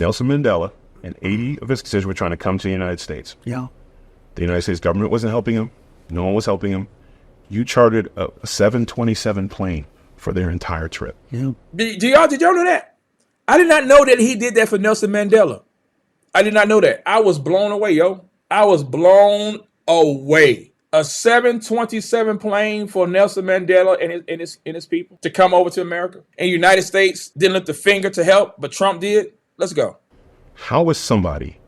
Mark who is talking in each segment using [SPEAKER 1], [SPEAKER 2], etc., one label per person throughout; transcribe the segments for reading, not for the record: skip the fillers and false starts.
[SPEAKER 1] Nelson Mandela and 80 of his constituents were trying to come to the United States.
[SPEAKER 2] Yeah.
[SPEAKER 1] The United States government wasn't helping him. No one was helping him. You chartered a 727 plane for their entire trip.
[SPEAKER 2] Yeah.
[SPEAKER 3] Did y'all know that? I did not know that he did that for Nelson Mandela. I did not know that. I was blown away, yo. I was blown away. A 727 plane for Nelson Mandela and his people to come over to America. And the United States didn't lift a finger to help, but Trump did. Let's go.
[SPEAKER 1] How is somebody,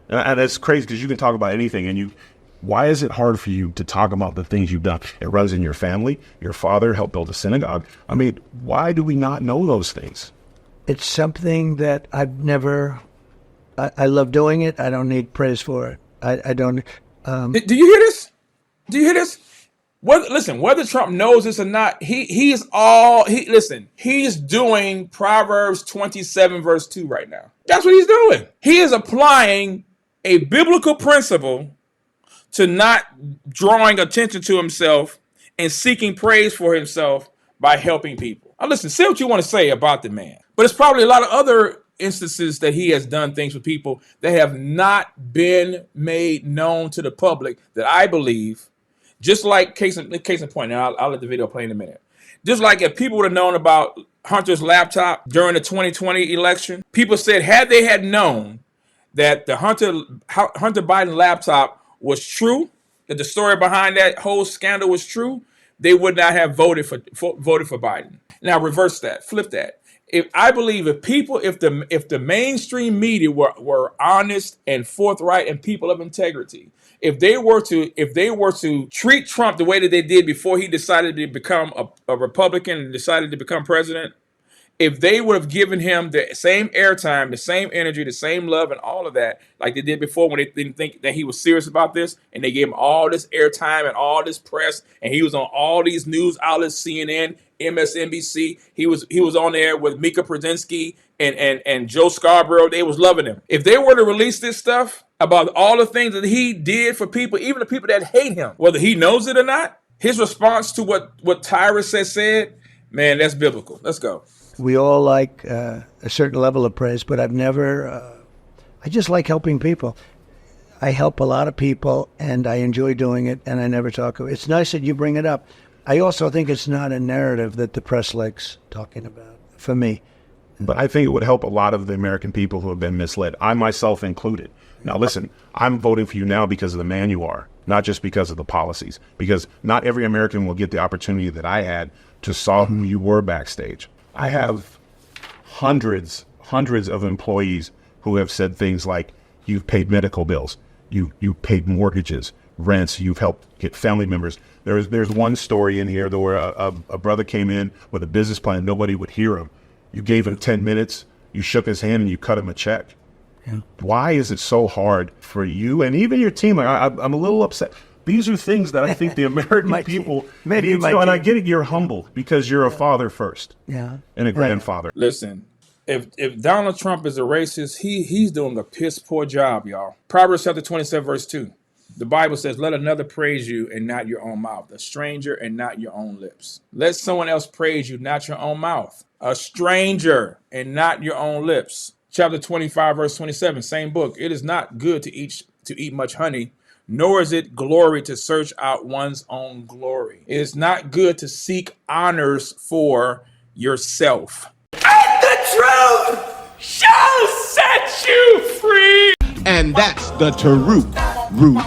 [SPEAKER 1] and it's crazy because you can talk about anything, and why is it hard for you to talk about the things you've done? It runs in your family. Your father helped build a synagogue. I mean, why do we not know those things?
[SPEAKER 2] It's something that I've never, I love doing it. I don't need praise for it. I don't.
[SPEAKER 3] Do you hear this? Do you hear this? Listen, whether Trump knows this or not, he's doing Proverbs 27 verse 2 right now. That's what he's doing. He is applying a biblical principle to not drawing attention to himself and seeking praise for himself by helping people. Now listen, say what you want to say about the man, but it's probably a lot of other instances that he has done things with people that have not been made known to the public that I believe, just like case in point, and I'll let the video play in a minute. Just like if people would have known about Hunter's laptop during the 2020 election, people said had they had known that the Hunter Biden laptop was true, that the story behind that whole scandal was true, they would not have voted for Biden. Now reverse that, flip that. If the mainstream media were honest and forthright and people of integrity, if they were to treat Trump the way that they did before he decided to become a Republican and decided to become president, if they would have given him the same airtime, the same energy, the same love, and all of that, like they did before when they didn't think that he was serious about this, and they gave him all this airtime and all this press, and he was on all these news outlets, CNN, MSNBC. He was on there with Mika Brzezinski and Joe Scarborough. They was loving him. If they were to release this stuff about all the things that he did for people, even the people that hate him, whether he knows it or not, his response to what Tyrus has said, man, that's biblical. Let's go.
[SPEAKER 2] We all like a certain level of praise, but I've never, I just like helping people. I help a lot of people, and I enjoy doing it, and I never talk about it. It's nice that you bring it up. I also think it's not a narrative that the press likes talking about, for me.
[SPEAKER 1] But I think it would help a lot of the American people who have been misled, I myself included. Now, listen, I'm voting for you now because of the man you are, not just because of the policies, because not every American will get the opportunity that I had to saw who you were backstage. I have hundreds of employees who have said things like, you've paid medical bills, you paid mortgages, rents, you've helped get family members. There's one story in here where a brother came in with a business plan, nobody would hear him. You gave him 10 minutes, you shook his hand, and you cut him a check. Yeah. Why is it so hard for you and even your team? I'm a little upset. These are things that I think the American people need to know. And I get it, you're humble because you're a father first, and a grandfather.
[SPEAKER 3] Listen, if Donald Trump is a racist, he's doing a piss poor job, y'all. Proverbs chapter 27, verse 2. The Bible says, let another praise you and not your own mouth, a stranger and not your own lips. Let someone else praise you, not your own mouth, a stranger and not your own lips. Chapter 25, verse 27, same book. It is not good to eat much honey, nor is it glory to search out one's own glory. It is not good to seek honors for yourself. And the truth shall set you free.
[SPEAKER 4] And that's the Taruk Root